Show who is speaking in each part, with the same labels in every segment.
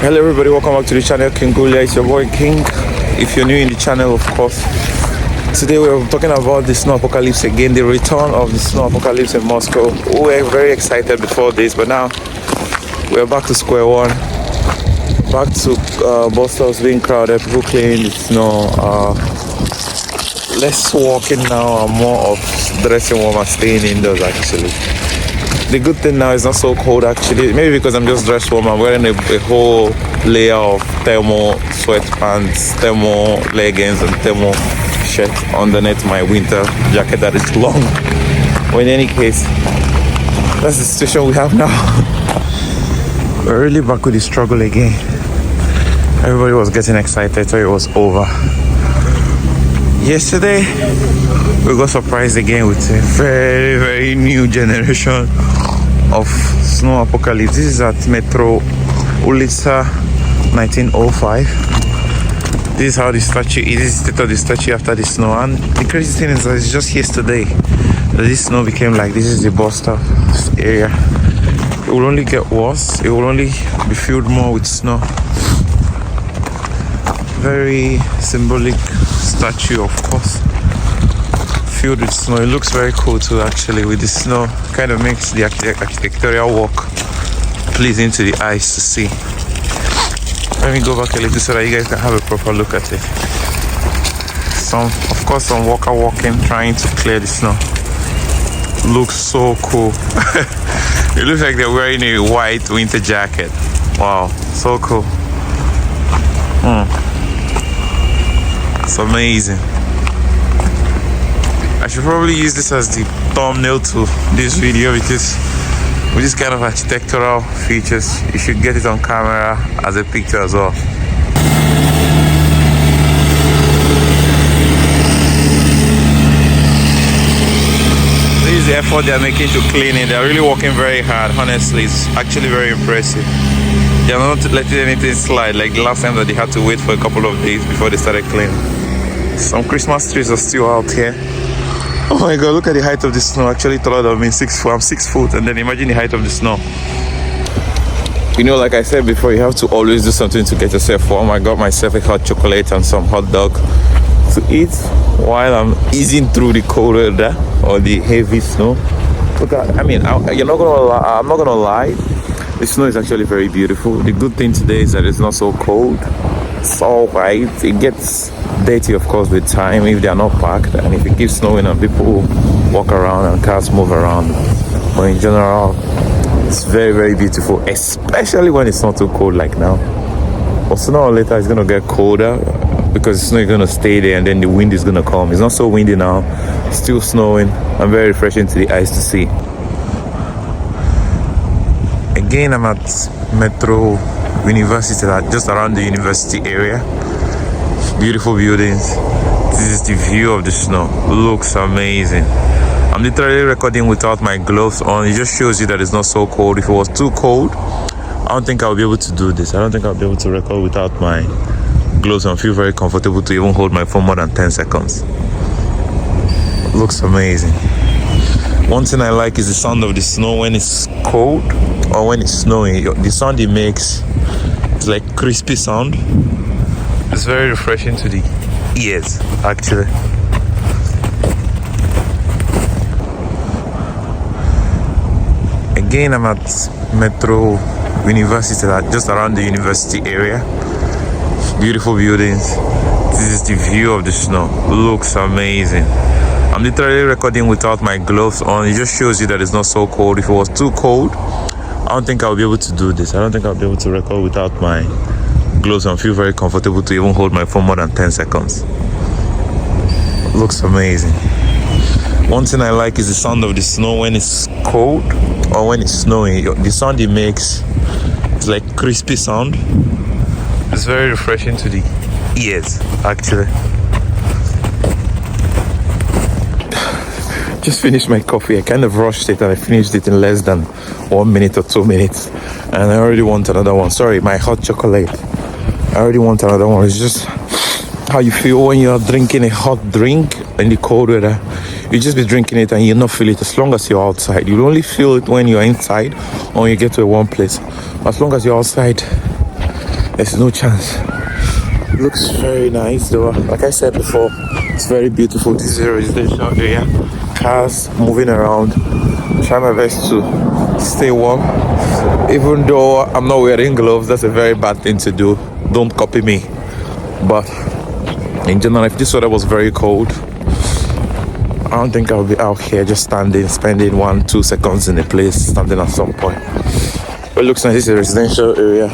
Speaker 1: Hello everybody, welcome back to the channel King Gulia. It's your boy King. If you're new in the channel, of course, today we're talking about the snow apocalypse again, the return of the snow apocalypse in Moscow. We were very excited before this, but now we're back to square one, back to bus stops being crowded, people cleaning the snow, less walking now and more of dressing warm and staying indoors actually. The good thing now is not so cold actually, maybe because I'm just dressed warm. I'm wearing a whole layer of thermal sweatpants, thermal leggings and thermal shirt underneath my winter jacket that is long. But in any case, that's the situation we have now. We're really back with the struggle again. Everybody was getting excited so it was over. Yesterday we got surprised again with a very new generation of snow apocalypse. This is at Metro Ulitsa 1905. This is how the statue is. This is the state of the statue after the snow. And the crazy thing is that it's just yesterday that this snow became like this. Is the bus stop area. It will only get worse. It will only be filled more with snow. Very symbolic statue, of course, filled with snow. It looks very cool too actually with the snow. Kind of makes the architectural work pleasing to the eyes to see. Let me go back a little so that you guys can have a proper look at it. Some worker walking, trying to clear the snow. Looks so cool. It looks like they're wearing a white winter jacket. Wow, so cool. It's amazing. I should probably use this as the thumbnail to this video because with this kind of architectural features, you should get it on camera as a picture as well. This is the effort they're making to clean it. They're really working very hard. Honestly, it's actually very impressive. They're not letting anything slide like the last time that they had to wait for a couple of days before they started cleaning. Some Christmas trees are still out here. Oh my god, look at the height of the snow. Actually taller than me, 6 foot. I'm 6 foot, and then imagine the height of the snow. You know, like I said before, you have to always do something to get yourself warm. I got myself a hot chocolate and some hot dog to eat while I'm easing through the cold weather or the heavy snow. Look at, I'm not gonna lie. The snow is actually very beautiful. The good thing today is that it's not so cold. It's all white. It gets dirty, of course, with time if they are not packed, and if it keeps snowing and people walk around and cars move around. But in general, it's very beautiful, especially when it's not too cold like now. But sooner or later, it's gonna get colder because the snow is gonna stay there, and then the wind is gonna come. It's not so windy now. It's still snowing and very refreshing to the eyes to see. Again, I'm at Metro Universitet, just around the university area. Beautiful buildings. This is the view of the snow. Looks amazing. I'm literally recording without my gloves on. It just shows you that it's not so cold. If it was too cold, I don't think I'll be able to do this. I don't think I'll be able to record without my gloves on. I feel very comfortable to even hold my phone more than 10 seconds. Looks amazing. One thing I like is the sound of the snow when it's cold or when it's snowing. The sound it makes is like crispy sound. It's very refreshing to the ears actually. Again, I'm at Metro Universitet, just around the university area. Beautiful buildings. This is the view of the snow. Looks amazing. I'm literally recording without my gloves on. It just shows you that it's not so cold. If it was too cold, I don't think I'll be able to do this. I don't think I'll be able to record without my gloves on. I feel very comfortable to even hold my phone more than 10 seconds. Looks amazing. One thing I like is the sound of the snow when it's cold or when it's snowing. The sound it makes is like crispy sound. It's very refreshing to the ears actually. Just finished my coffee. I kind of rushed it and I finished it in less than 1 minute or 2 minutes, and I already want another one. Sorry, my hot chocolate. I already want another one. It's just how you feel when you're drinking a hot drink in the cold weather. You just be drinking it and you not feel it as long as you're outside. You only feel it when you're inside or when you get to a warm place. As long as you're outside, There's no chance. It looks very nice though. Like I said before, it's very beautiful. This is a residential area. Cars moving around. Try my best to stay warm. Even though I'm not wearing gloves, that's a very bad thing to do. Don't copy me. But in general, if this weather was very cold, I don't think I'll be out here just standing, spending 1-2 seconds in a place, standing at some point. But it looks nice. This is a residential area,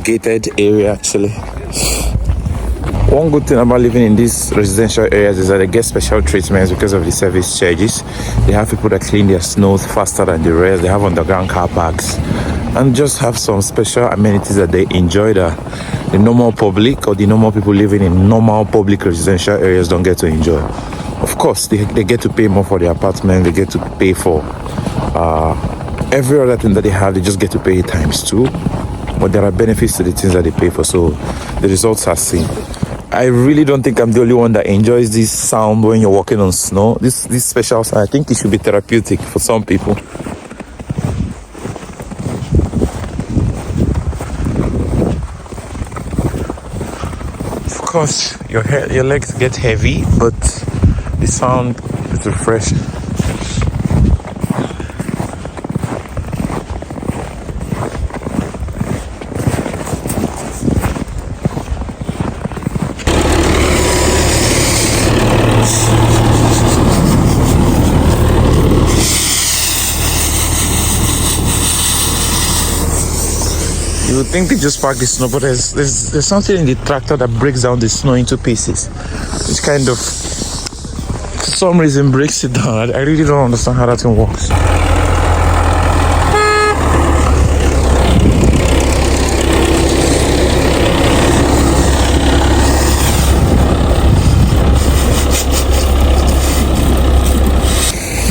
Speaker 1: gated area actually. One good thing about living in these residential areas is that they get special treatments because of the service charges. They have people that clean their snows faster than the rest. They have underground car parks and just have some special amenities that they enjoy that the normal public or the normal people living in normal public residential areas don't get to enjoy. Of course, they get to pay more for their apartment. They get to pay for every other thing that they have. They just get to pay times 2. But there are benefits to the things that they pay for, so the results are seen. I really don't think I'm the only one that enjoys this sound when you're walking on snow. This special sound, I think it should be therapeutic for some people. Of course, your legs get heavy, but the sound is refreshing. You would think they just pack the snow, but there's something in the tractor that breaks down the snow into pieces. Which kind of, for some reason, breaks it down. I really don't understand how that thing works.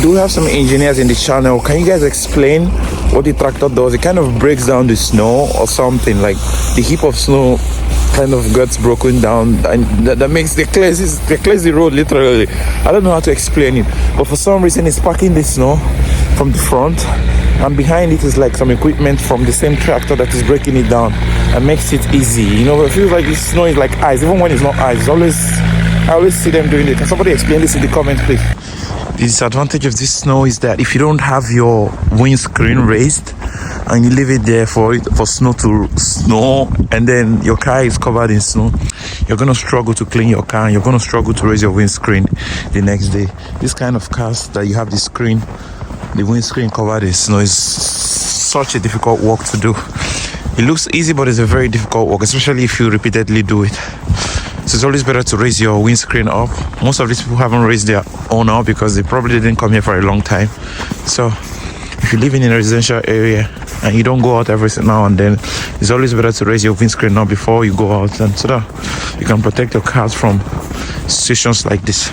Speaker 1: Do we have some engineers in the channel? Can you guys explain what the tractor does? It kind of breaks down the snow or something, like the heap of snow kind of gets broken down, and that makes they clears the road literally. I don't know how to explain it, but for some reason it's packing the snow from the front, and behind it is like some equipment from the same tractor that is breaking it down and makes it easy. You know, it feels like this snow is like ice, even when it's not ice. I always see them doing it. Can somebody explain this in the comments, please? The disadvantage of this snow is that if you don't have your windscreen raised and you leave it there for snow to snow, and then your car is covered in snow, you're going to struggle to clean your car, and you're going to struggle to raise your windscreen the next day. This kind of cars that you have the windscreen covered in snow is such a difficult work to do. It looks easy, but it's a very difficult work, especially if you repeatedly do it. So it's always better to raise your windscreen up. Most of these people haven't raised their own up because they probably didn't come here for a long time. So if you're living in a residential area and you don't go out every now and then, it's always better to raise your windscreen up before you go out, and so that you can protect your cars from situations like this.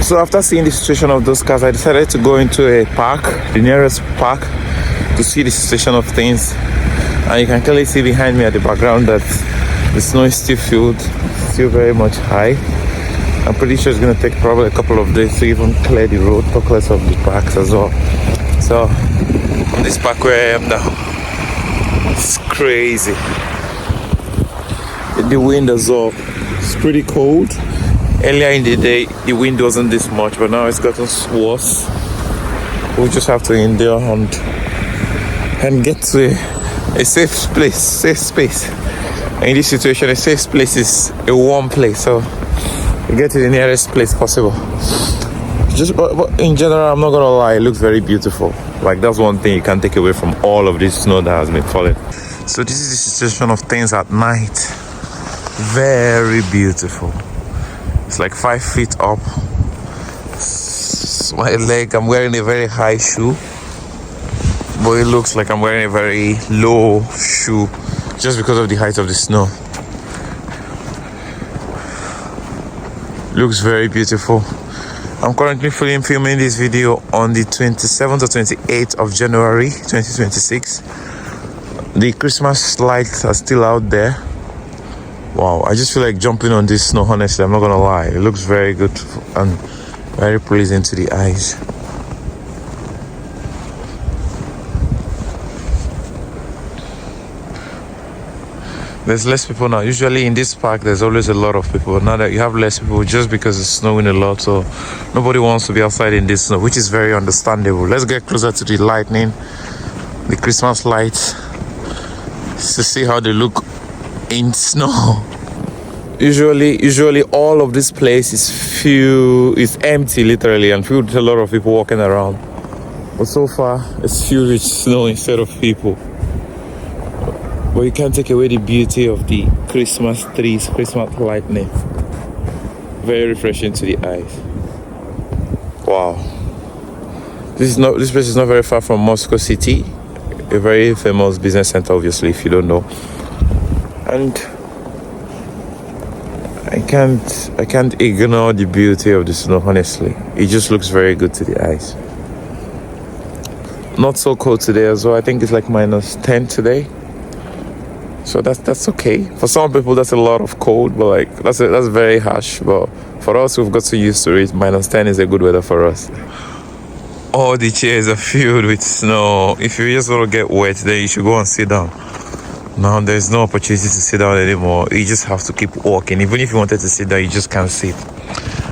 Speaker 1: So after seeing the situation of those cars, I decided to go into a park, the nearest park, to see the situation of things. And you can clearly see behind me at the background that the snow is still filled, still very much high. I'm pretty sure it's going to take probably a couple of days to even clear the road, talk less of the parks as well. So, on this park where I am now, it's crazy. The wind as well, it's pretty cold. Earlier in the day, the wind wasn't this much, but now it's gotten worse. We'll just have to endure and get to a safe space. In this situation, a safe place is a warm place, so you get to the nearest place possible. But in general, I'm not gonna lie, it looks very beautiful. Like, that's one thing you can't take away from all of this snow that has been falling. So this is the situation of things at night. Very beautiful. It's like 5 feet up. My leg, I'm wearing a very high shoe, but it looks like I'm wearing a very low shoe just because of the height of the snow. Looks very beautiful. I'm currently filming this video on the 27th or 28th of January 2026. The Christmas lights are still out there. Wow, I just feel like jumping on this snow, honestly, I'm not gonna lie. It looks very good and very pleasing to the eyes. There's less people now. Usually in this park, there's always a lot of people. Now that you have less people, just because it's snowing a lot, so nobody wants to be outside in this snow, which is very understandable. Let's get closer to the lightning, the Christmas lights, to see how they look in snow. Usually all of this place is empty literally and filled with a lot of people walking around. But so far, it's filled with snow instead of people. But you can't take away the beauty of the Christmas trees, Christmas lightning. Very refreshing to the eyes. Wow. This place is not very far from Moscow City, a very famous business center, obviously, if you don't know. And I can't ignore the beauty of the snow, honestly. It just looks very good to the eyes. Not so cold today as well. I think it's like -10 today. So that's okay. For some people, that's a lot of cold, but like that's very harsh. But for us, we've got so used to it. -10 is a good weather for us. All the chairs are filled with snow. If you just want to get wet, then you should go and sit down. Now there's no opportunity to sit down anymore. You just have to keep walking. Even if you wanted to sit down, you just can't sit.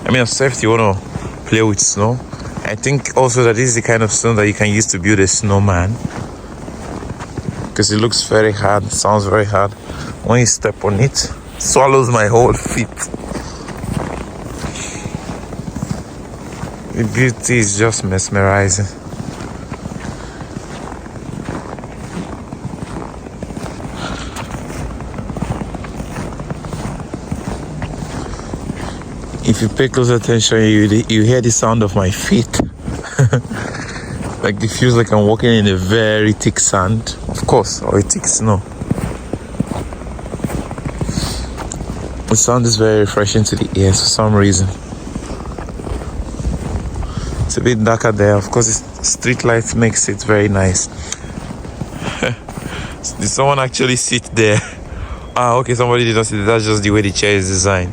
Speaker 1: I mean, except you want to play with snow. I think also that this is the kind of snow that you can use to build a snowman. Because it looks very hard, sounds very hard. When you step on it, swallows my whole feet. The beauty is just mesmerizing. If you pay close attention, you hear the sound of my feet. Like it feels like I'm walking in a very thick sand, of course, or a thick snow. The sound is very refreshing to the ears for some reason. It's a bit darker there. Of course, the street light makes it very nice. Did someone actually sit there? Ah, okay, somebody did not sit there. That's just the way the chair is designed.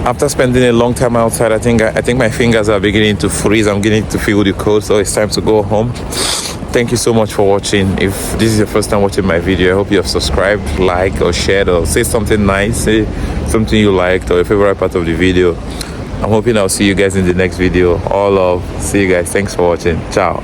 Speaker 1: After spending a long time outside, I think my fingers are beginning to freeze. I'm beginning to feel the cold, so it's time to go home. Thank you so much for watching. If this is your first time watching my video, I hope you have subscribed, liked, or shared, or say something nice, say something you liked, or your favorite part of the video. I'm hoping I'll see you guys in the next video. All love. See you guys. Thanks for watching. Ciao.